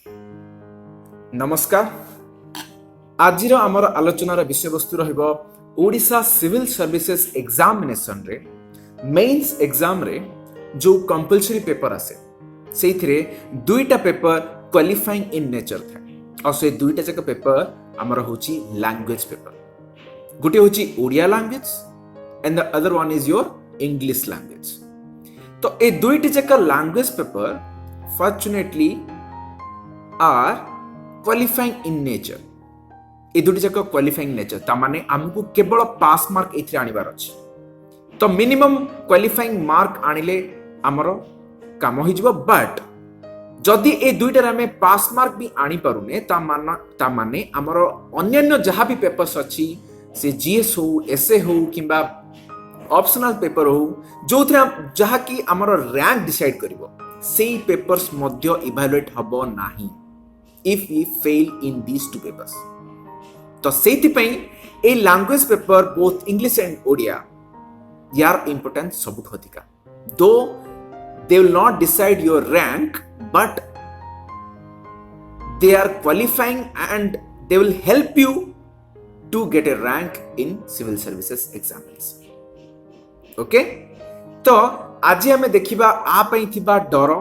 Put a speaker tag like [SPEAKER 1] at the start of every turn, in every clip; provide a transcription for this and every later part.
[SPEAKER 1] नमस्कार। आज आमर आलोचनार विषय वस्तु ओडिशा सिविल सर्विसेज एग्जामिनेशन रे मेन्स एग्जाम रे जो कंपलसरी पेपर आसे से दुईटा पेपर क्वालिफाइंग इन नेचर था और से दुईटा जाक पेपर आमर होची लैंग्वेज पेपर। गोटे होची Odia language and the other one is your English language. तो ए दुईटी जाक language paper fortunately are qualifying in nature. ए दुटी जाक क्वालिफाइंग नेचर ता माने हमको केवल पास मार्क एथि आनिबार अछि। तो मिनिमम क्वालिफाइंग मार्क आनिले हमर काम हो जिवो। बट जदि ए दुईटार आमे पास मार्क भी आनी पारुने ता माने हमर अन्य जहाँ भी पेपर्स अछि से जीएस हो एसए हो किंबा ऑप्शनल पेपर हो जो जहाँ की हमर रैंक डिसाइड करिवो सेही पेपर्स मध्य इवैल्यूएट हबो नाही if we fail in these two papers। तो सेति a language paper both English and Odia यार इंपोर्टेंट सबुठ अधिका। दो they will not decide your rank but they are qualifying and they will help you to get a rank in civil services examination। Okay तो आज हमें देखिबा आ पई थिबा डर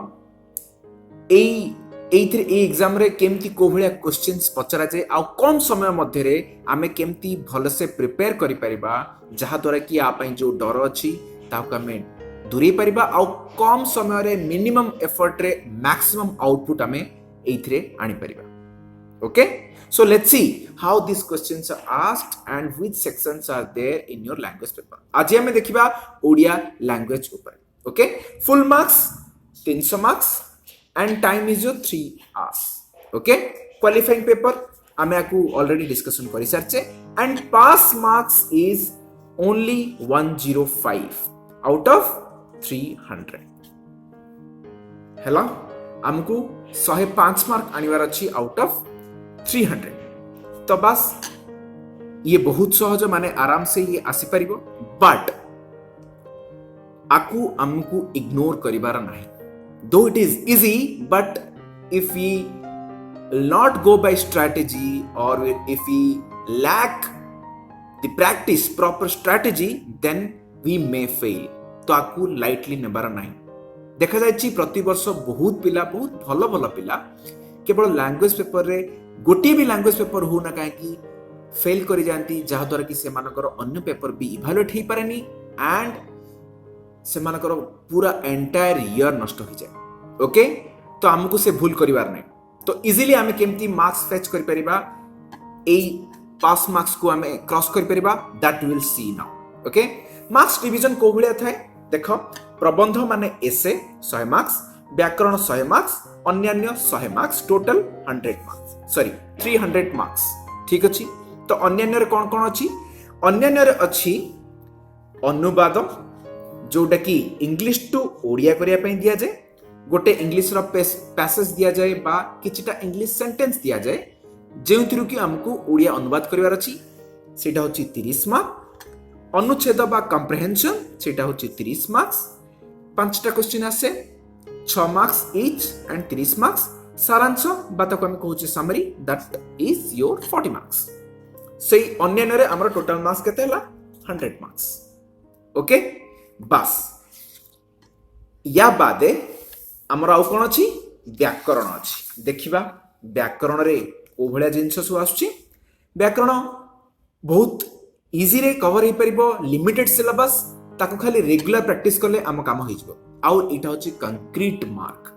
[SPEAKER 1] एग्जाम रे केमती को भलिया क्वेश्चंस पचरा जाए आ कम समय मध्य रे आमे केमती भल से प्रिपेयर करि परिबा जहा द्वारा कि आ पई जो डर अछि ताको आमे दूरी परिबा आ कम समय रे मिनिमम एफर्ट रे मैक्सिमम आउटपुट आमे एथरे आनी परिबा। Okay so let's see how this questions are asked and which sections are there in your language paper. आज हमें देखिबा ओडिया लैंग्वेज ऊपर। Okay full marks 300 marks and time is your 3 hours। okay qualifying paper ame aku already discussion kari sarche and pass marks is only 105 out of 300 hela हमको 105 mark आनिवार अछि out of 300। तो बस ये बहुत सहज माने आराम से ये आसी परिबो बट आकु हमको इग्नोर करिवार नाही। Though it is easy, but if we will not go by strategy or if we lack the practice proper strategy then we may fail। तो आपको lightly नेबार नहीं। देखा जायछि प्रति वर्ष बहुत पिला बहुत भलो भलो पिला केवल लैंग्वेज पेपर रे गोटी भी लैंग्वेज पेपर हो ना काहे कि फेल करि जानती जहा द्वारा कि से मानकर अन्य पेपर भी इवैल्यूएट हे पारेनी एंड सेमानकर पूरा एंटायर ईयर नष्ट हो जाए। ओके तो हमको से भूल करिवार नहीं। तो इजीली आमे केमती मार्क्स फेच करि परिबा ए पास मार्क्स को आमे क्रॉस करि परिबा that will see now. Okay marks division को भलिया थाए देखो प्रबंध माने एसे 100 मार्क्स व्याकरण 100 मार्क्स अन्यान्य 100 marks total 100 marks sorry 300 marks. ठीक अछि तो अन्यान्य रे कोन कोन अछि अन्यान्य रे अछि अनुवाद जोटा कि इंग्लिश टू ओडिया करिया पई दिया जाए गोटे इंग्लिश रो पैसेज दिया जाए बा किछटा इंग्लिश सेंटेंस दिया जाए जेउतिरु कि हमको ओडिया अनुवाद करिवार अछि सेटा होची 30 मार्क अनुच्छेद बा कम्प्रिहेंशन सेटा होची 30 मार्क्स 5टा क्वेश्चन आसे 6 मार्क्स ईच एंड 30 मार्क्स सारांश बात को हम कहूची summary that is your 40 marks. सेही अन्य रे हमर टोटल मार्क्स केते हला 100 मार्क्स। ओके बस या बादे हमर आउ कोन अछि व्याकरण अछि। देखिबा व्याकरण रे ओ भलिया जिंस सब आछी व्याकरण बहुत इजी रे कवर हे परिबो लिमिटेड सिलेबस ताको खाली रेगुलर प्रैक्टिस करले हम काम हो जिवो आउ इटा होछि कंक्रीट मार्क।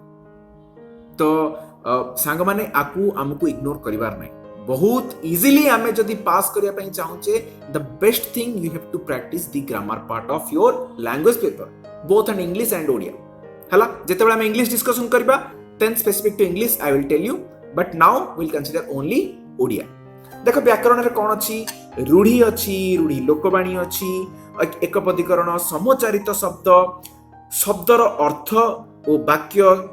[SPEAKER 1] तो सांग माने आकू हमको इग्नोर करिवार नै बहुत इजीली आमे जदि पास करिया पई चाहूचे the best thing you have to practice the grammar part of your language paper both in English and Odia. हला जेतेबेला हम इंग्लिश डिस्कशन करबा then specific to English I will tell you but now we will consider only Odia. देखो व्याकरण रे कोन अछि रूढ़ी अछि रूढ़ी लोकवाणी अछि एकपदीकरण समोच्चारित शब्द शब्दर अर्थ ओ वाक्य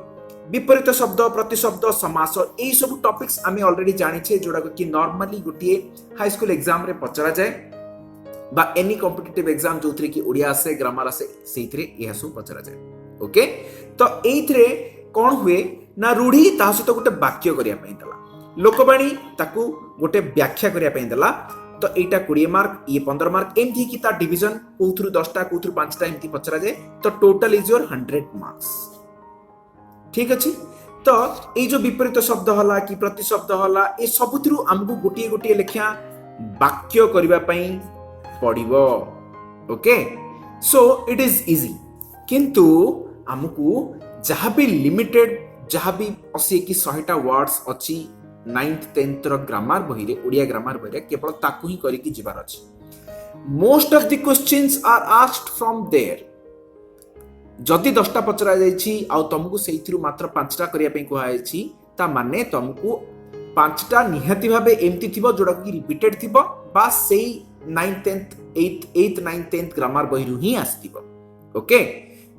[SPEAKER 1] विपरीत शब्द प्रतिशब्द समास ए सब टॉपिक्स आमे ऑलरेडी जानि छे जोडा कि नॉर्मली गोटिए हाई स्कूल एग्जाम रे पचरा जाए बा एनी कॉम्पिटिटिव एग्जाम जोथरे कि ओडिया आसे ग्रामर आसे सेइथरे एहा सब पचरा जाए। ओके तो एइथरे कोन हुए ना रूढ़ी ता सहित गोटे वाक्य करिया पई देला, लोकवाणी ताकू गोटे व्याख्या करिया पई देला। तो एटा 20 मार्क, ये 15 मार्क, एमथी की ता डिवीजन कोथुरु 10टा कोथुरु 5टा एमथी पचरा जाए। तो टोटल इज योर 100 मार्क्स। ठीक अछि। तो ये जो विपरीत शब्द हला कि प्रति शब्द हला, ये सबुथिरु हमकु गोटिए गोटिए लेखिया वाक्य करिवा पई पड़िबो। Okay, so it is easy. किंतु हमकु जहाँ भी लिमिटेड, जहाँ भी 80 कि 100टा वर्ड्स अच्छी 9th 10th ग्रामर बही रे, ओडिया ग्रामर बही रे, केवल ताकू ही करिकी जिबार अछि। Most of the questions are asked from there. जदि 10टा पचरा जाइछि आ तुमको सेइथिरु मात्र 5टा करिया पे कुहा जाइछि, ता माने तुमको 5टा निहाती भाबे एमती थिबो जोडा कि रिपीटेड थिबो, बा सेई 9th 10th 8th 9th 10th grammar बहिरु ही आस्तिबो। ओके,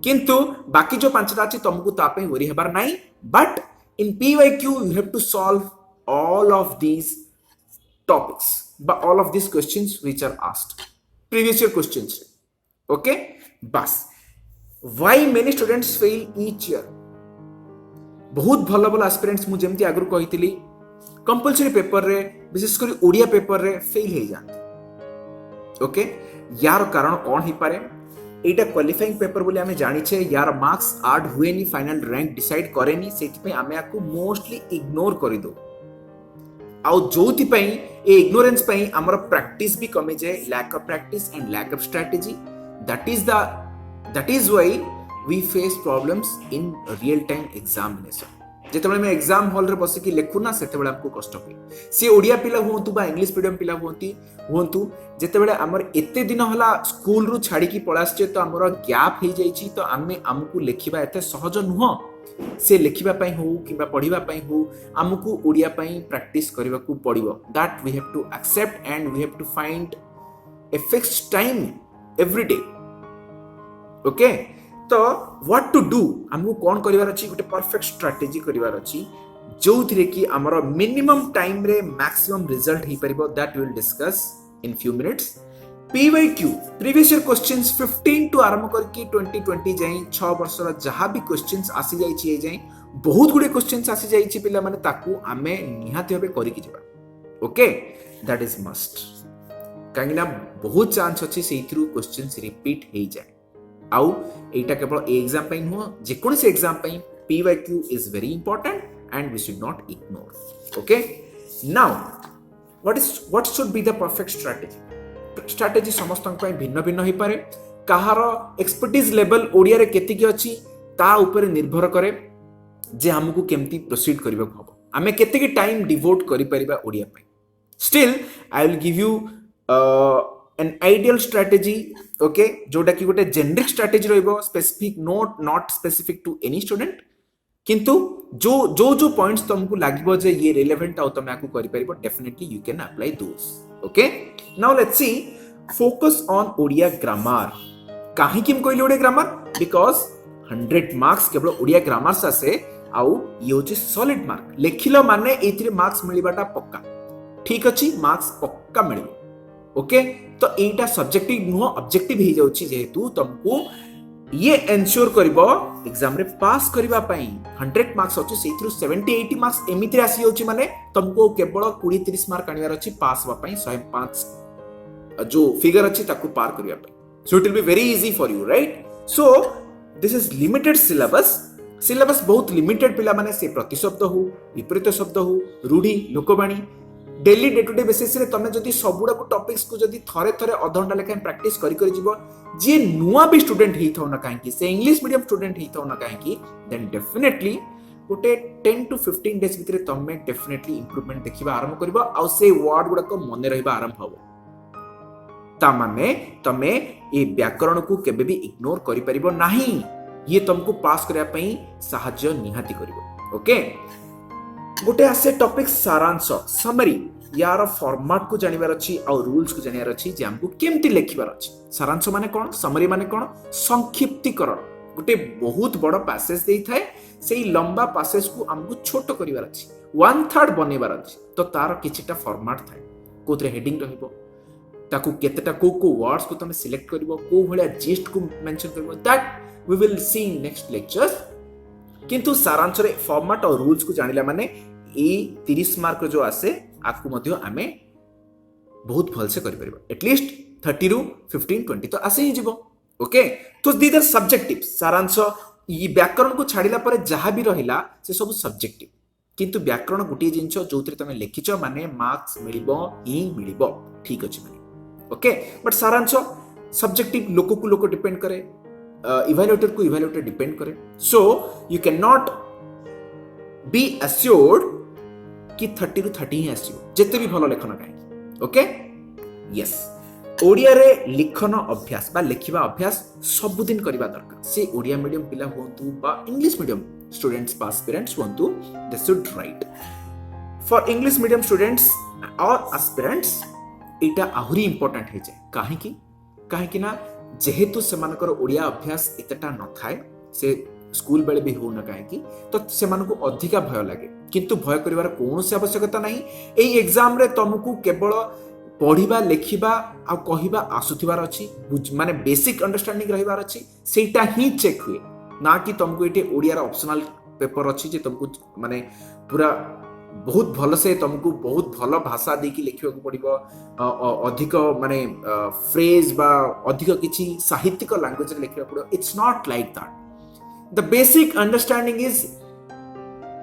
[SPEAKER 1] किंतु बाकी जो 5टा अछि तुमको ता पे वरी हेबार नाही। But in PYQ you have to solve all of these topics, but all of these questions which are asked previous year questions। okay, बस why many students fail each year? बहुत भल भल एस्पिरेंट्स मु जेमती आगु कहितली कंपलसरी पेपर रे, विशेष करी Odia paper रे fail हो जाते। ओके, यार कारण कौन ही पारे? एटा क्वालिफाइंग पेपर बोली आमे जानिछे, यार मार्क्स ऐड हुएनी, फाइनल रैंक डिसाइड करेनी, सेति पे आमे आकु मोस्टली इग्नोर करि दो। आउ जोति पई ए इग्नोरेंस पई हमर प्रैक्टिस भी कमी जाए, lack of practice and lack of strategy. That is why we face problems in real time examination. जेतेबेले मैं एग्जाम हॉल रे बसिकी लेखु ना, सेतेबेले हमको कष्ट हुए। सी ओडिया पिला हुंतु बा इंग्लिश मीडियम पिला हुंतु, जेतेबेले हमर एते दिन हला स्कूल रु छाडी की पळासचे, तो हमर गैप हे जाईची, तो हमको लेखिबा एते सहज नुह। से लेखिबा पई हो किबा पढिबा पई हो, हमको ओडिया पई प्रैक्टिस करबा को पड़िबो। That we have to accept and we have to find a fixed time every day. Okay, तो व्हाट टू डू, हमको कौन करिवार अछि? गोटे परफेक्ट स्ट्रेटजी करिवार अछि, जो थिरे कि हमर मिनिमम टाइम रे मैक्सिमम रिजल्ट ही परिबो। That we will discuss in few minutes. PYQ previous year questions 15 to आरंभ करके 2020 जाई 6 वर्ष रा जहां भी क्वेश्चंस आसी जाई छी, जाई बहुत गुडे क्वेश्चंस आसी जाई छी, पिला माने ताकू आमे निहाती होबे करि कि जिबा। ओके, दैट इज मस्ट, कांगिना बहुत चांस अछि सेइथिरु क्वेश्चंस रिपीट हे जाय। आउ एटा केवल एग्जाम पई हो, जे कोन से एग्जाम पई PYQ is very important and we should not ignore. Okay, now what should be the perfect strategy? Strategy समस्त भिन्न भिन्न हो पारे। कहार एक्सपर्टीज लेवल ओडिया रे केतिकी अछि ता ऊपर निर्भर करे जे हमकु केमती प्रोसीड करबा को हबो, आमे केतिकी टाइम डिवोट करि परिबा ओडिया पई। Still I will give you an ideal strategy. Okay, जोटा कि गोटे जेनरिक स्ट्रेटजी रहइबो, specific not specific to any student, किंतु जो पॉइंट्स तुमको लागिबो जे ये रिलेवेंट आ तुम आकु करि परिबो, definitely you can apply those. Okay, now let's see focus on Odia grammar. काहे किम कहले ओडिया ग्रामर? बिकॉज 100 मार्क्स केवल ओडिया ग्रामर से आसे, आउ ये होची सॉलिड मार्क। लेखिलो माने एथिरे मार्क्स मिलिबाटा पक्का। ठीक अछि, मार्क्स पक्का मिलिबो। ओके, तो एटा सब्जेक्टिव नुह ऑब्जेक्टिव हे जाउची, जेहेतु तुमको ये एंश्योर करिबो एग्जाम रे पास करिबा पई। 100 मार्क्स अछि, सेथिरु 70-80 मार्क्स एमिति आसी होची, माने तुमको केवल 20-30 मार्क आनिवार अछि पास होबा पई। 105 जो फिगर अछि ताकू पार करिया पई। So it will be very easy for you, right? So this is limited syllabus बहुत लिमिटेड। पिला माने से प्रतिशब्द हो, विपरीत शब्द हो, रूढ़ी, लोकवाणी, daily day to day basis रे तमे जदी सबुडा को टॉपिक्स को जदी थरे अध घंटा लेखा प्रैक्टिस करि जिवो, जे नुआ भी स्टूडेंट हेई थाउ ना काहेकि, से इंग्लिश मीडियम स्टूडेंट हेई थाउ ना काहेकि, देन डेफिनेटली गोटे 10 to 15 डेज भितरे तमे डेफिनेटली इंप्रूवमेंट देखिबा आरंभ करबो, आ से वर्ड गुडा को मने रहिबा आरंभ हबो। ता माने तमे ए व्याकरण को केबे भी इग्नोर करि परिबो नाही। ये तुमको पास करिया पई सहाय्य निहाती करिवो। ओके, गोटे आसे टॉपिक सारांश, समरी। यार फॉर्मेट को जानिबार अछि आ रूल्स को जानिबार अछि, जे हमको केमती लेखिबार अछि। सारांश माने कोन, समरी माने कोन? संक्षिप्तीकरण। गोटे बहुत बड़ पैसेज देई थाए, सेई लंबा पैसेज को हमको छोट करिबार अछि, 1/3 बनेबार अछि। तो तार किछिटा फॉर्मेट थाए, कोथरे हेडिंग रहिबो, ताकू केतेटा को वर्ड्स को तमे सिलेक्ट करिवो, को भलिया जिस्ट को मेंशन करिवो। That we will see in next lectures. किंतु सारांश रे फॉर्मेट और रूल्स को जानिला माने ए 30 मार्क जो आसे आपको मध्य आमे बहुत भल से करि परिबो एटलीस्ट 30 रु 15 20 तो आसे ही जीवो ओके तो दीज आर सब्जेक्टिव सारांश ये व्याकरण को छाड़िला परे जहाँ भी रहिला से सब सब्जेक्टिव किंतु व्याकरण गोटे जिनस जो तुम लिखिच माने मार्क्स मिलिबो ही मिलिबो ठीक अछि माने ओके बट सारांश सब्जेक्टिव लोक को लोक डिपेंड करे इवैल्यूएटर को इवैल्यूएटर डिपेंड करे so you can not be assured कि 30 रु 30 ही आसियो जेते भी भलो लेखन काई ओके यस ओडिया रे लिखन अभ्यास बा लिखिबा अभ्यास सबुदिन करबा दरकार से ओडिया मीडियम पिला होंतु बा इंग्लिश मीडियम स्टूडेंट्स बा एस्पिरेंट्स होंतु they should write for English medium students और एस्पिरेंट्स एटा आहुरी इंपोर्टेंट हे जाय काहे कि ना जेहेतु सेमानकर ओडिया अभ्यास एतटा न थाए से स्कूल बेले भी हो न काहे तो सेमानको अधिका भय लागे किंतु भय करिवार कोनोसी आवश्यकता नाही एई एग्जाम रे तुमको केवल पढ़िबा लेखिबा आ कहिबा आसुथिबार अछि माने बेसिक अंडरस्टैंडिंग रहिबार अछि सेटा ही चेक हुए ना कि तुमको एटे ओडिया रा ऑप्शनल पेपर अछि जे तुमको माने पूरा बहुत भल से तुमको बहुत भल भाषा देकी लिखिबा को पड़िबो अधिक माने फ्रेज बा अधिक किछि साहित्यिक लैंग्वेज रे लिखिबा पड़िबो it's not like that the basic understanding is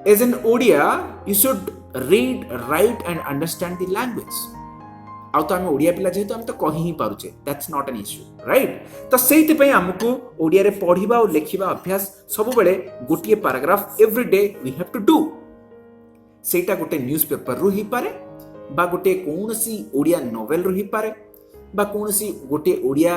[SPEAKER 1] as an Odia you should read write and understand the language आउ तो आम ओडिया पिला जेहेतु आम तो कहि ही पारुचे that's not an issue right तो सेति पई हमकु ओडिया रे पढिबा और लेखिबा अभ्यास सब बेले गोटिए paragraph every day we have to do सेटा गोटे न्यूज़ पेपर रु ही पारे बा गोटे कोनसी ओडिया नोवेल रु ही पारे बा कोनसी गोटे ओडिया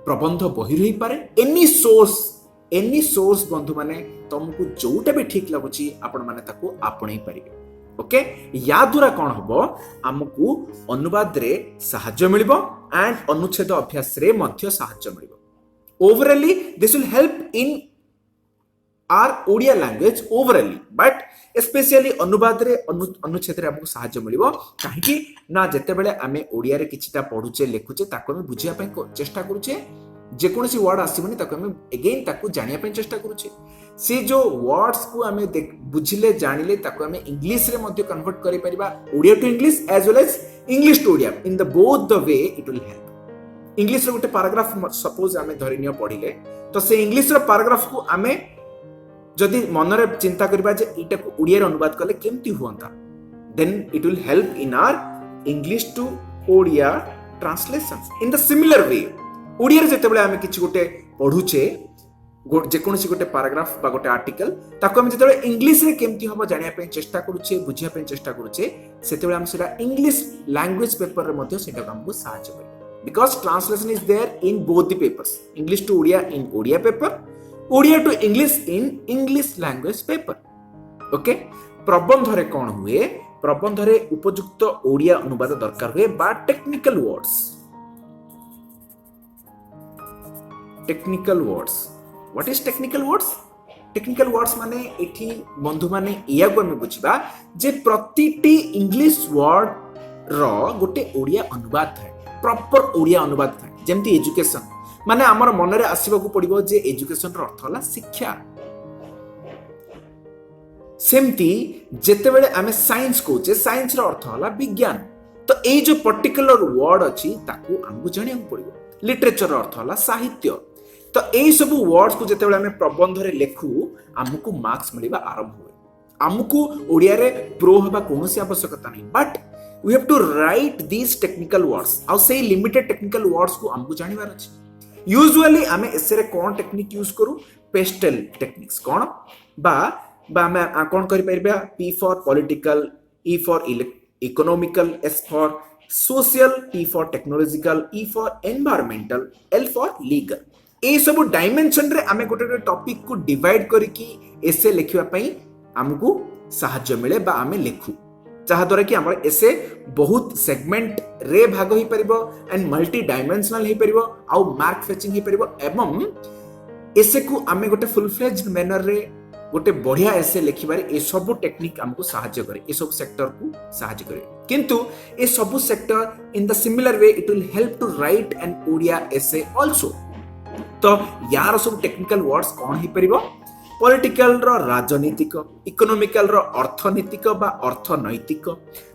[SPEAKER 1] प्रबंध बही रु ही पारे एनी सोर्स बंधु माने तुमको जोटा भी ठीक लागुची आपण माने ताको आपणै परिबे ओके या द्वारा कौन हबो हमकु अनुवाद रे सहाय्य मिलिबो एंड अनुच्छेद अभ्यास रे मध्य सहाय्य मिलिबो overall this will help in our Odia language overall but specially अनुवाद रे अनुच्छेद रे हमकु सहाय्य मिलिबो काहे कि ना जते बेले आमे ओडिया रे किछिटा पढुचे लेखुचे ताको हम बुझिया पय चेष्टा करूचे जे कोनसी वर्ड आसीबनी ताको हम अगेन ताको जानिया पय चेष्टा करूचे से जो वर्ड्स को आमे बुझिले जानिले ताको आमे इंग्लिश रे मध्ये कन्वर्ट करि परिबा Odia to English as well as English to Odia in the both the way it will help English रे गोटे पैराग्राफ सपोज आमे धरिनियो पढिले तो से इंग्लिश रे पैराग्राफ को आमे जदि मन रे चिंता करबा जे इटा को ओडिया रे अनुवाद करले केमती होंता then it will help in our English to Odia translation in the similar way Odia रे जते बेले आमे किछि गोटे पढुचे जेकोसी गोटे पैराग्राफ बा गोटे आर्टिकल ताको हम जते इंग्लिश रे केमती हबो जानिया पे चेष्टा करूचे बुझिया पे चेष्टा करूचे सेते बेले हम सेटा इंग्लिश लैंग्वेज पेपर रे मध्ये सेटा हमको सहायता करे because translation is there in both the papers English to Odia in Odia paper Odia to English in English language paper okay प्रबंध रे कोन हुए प्रबंध रे उपयुक्त ओडिया अनुवाद दरकार हुए बा technical words What is technical words? Technical words माने एठी बंधु माने इया को हम बुझिबा जे प्रतिटी इंग्लिश वर्ड रो गोटे ओडिया अनुवाद थाए प्रॉपर ओडिया अनुवाद थाए जेमति एजुकेशन माने हमर मन रे आसीबा को पड़िबो जे एजुकेशन रो अर्थ होला शिक्षा सेमती जेते बेले आमे साइंस कोचे साइंस रो अर्थ होला विज्ञान तो ए जो पर्टिकुलर वर्ड अछि ताको हमकु जानिया पड़िबो लिटरेचर रो अर्थ होला साहित्य तो यही सब वर्ड्स को जिते आम प्रबंध रे लेखु आमको मार्क्स मिलवा आरंभ हुए आमको ओडिया रे प्रो हवा कौन सी आवश्यकता नहीं but we have to write these technical words आउ से लिमिटेड टेक्निकल वर्ड्स को आमको जानिबार अछि यूजुअली आमे एसे रे कोन टेक्निक यूज करू पेस्टल टेक्निक्स कोन बा आमे कोन करि परबा P for political E for economical S for social T for technological E for environmental L for legal ए सब डायमेंशन रे आमे गोटे टॉपिक को डिवाइड करके एसे लिखिबा पई हमकु सहायता मिले बा आमे लिखु जहा द्वारा कि हमर एसे बहुत सेगमेंट रे भाग होई परिबो एंड मल्टी डायमेंशनल होई परिबो आउ मार्क फेचिंग होई परिबो एवं एसे को आमे गोटे फुल फ्लेज्ड मैनर रे गोटे बढ़िया एसे लिखिबारे ए सब टेक्निक हमकु सहायता करे ए सब सेक्टर को सहायता करे किंतु ए सब sector in the similar way it will help to write an Odia essay also तो यार सब टेक्निकल वर्ड्स कौन ही परिबो पॉलिटिकल रो राजनीतिक, इकोनॉमिकल रो अर्थनीतिक बा अर्थनैतिक,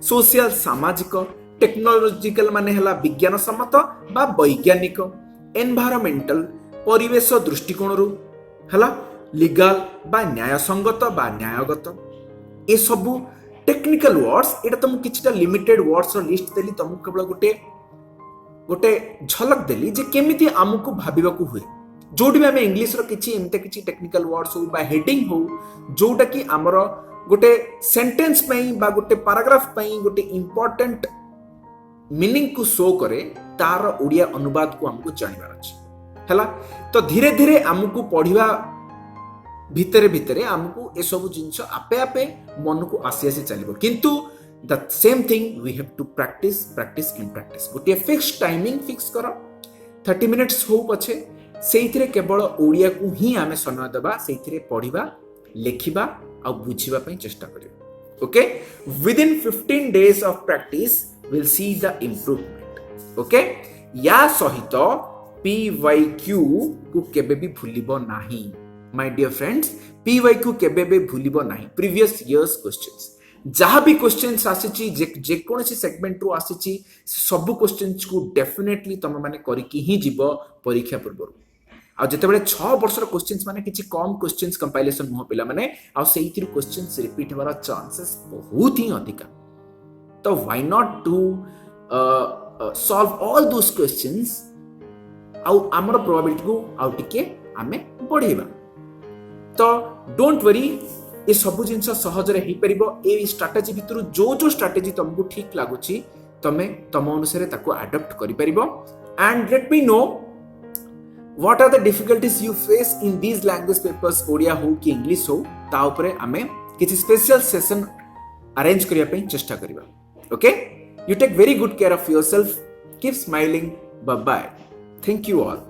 [SPEAKER 1] सोशल सामाजिक, टेक्नोलॉजिकल माने हला विज्ञान सम्मत बा वैज्ञानिक, एनवायरमेंटल परिवेश दृष्टिकोण रु हला लीगल बा न्यायसंगत बा न्यायगत। ए सबु टेक्निकल वर्ड्स, एटा तुम किछटा लिमिटेड वर्ड्स रो लिस्ट देली, तुम केवल गोटे गोटे झलक देली जे केमिति आमको भाबिबाकू हुए। जोटी भी आमे इंग्लिश रो किछि एमते किछि टेक्निकल वर्ड्स हो बा हेडिंग हो जोटा कि हमर गोटे सेंटेंस पई बा गोटे पैराग्राफ पई गोटे इंपोर्टेंट मीनिंग को शो करे, तार ओडिया अनुवाद को हमको जानिबार अछि हला। तो धीरे धीरे हमको पढ़िबा भितरे भितरे हमको ए सब जिंस आपे आपे मन को आसी आसी चलिबो, किंतु the same thing we have to practice practice in practice. गोटे फिक्स टाइमिंग फिक्स करो, 30 मिनिट्स हो पछे सेइथिरे केवल ओडिया को ही आमे समय देबा, सेइथिरे पढ़िबा लेखिबा आ बुझिबा पई चेष्टा करियो। Okay, with in 15 days of practice will see the improvement. Okay, या सहित PYQ को केबे भी भूलिबो नाही माय डियर फ्रेंड्स। PYQ केबे भी भूलिबो नाही। प्रीवियस इयर्स क्वेश्चंस जहाँ भी क्वेश्चंस आसीची जे कोनसी सेगमेंट रो आसीची सब क्वेश्चंस को डेफिनेटली तुम माने करिकी ही जीव परीक्षा पूर्व। आ जेतेबेले 6 वर्षर क्वेश्चंस माने किछि कम क्वेश्चंस कंपाइलेशन हो पिला माने आ सेइथिर क्वेश्चंस रिपीट होवार चांसेस बहुत ही अधिक। तो why not to solve all those questions आ हमर प्रोबेबिलिटी को आउ टिके आमे बढ़ेबा। तो डोंट वरी, ये सब जिन सहजरे हो पार। ये स्ट्राटेजी भितर जो जो स्ट्राटेजी तुमको ठीक लगुच तमें तम अनुसार अडॉप्ट कर पारिबो। And let me know what are the difficulties you face in these language papers, Odia हो कि इंग्लिश हो, ता उपरे आमे किछि स्पेशल सेशन अरेंज करिया पे चेष्टा करिबा। Okay, you take very good care of yourself, keep smiling, bye bye, thank you all.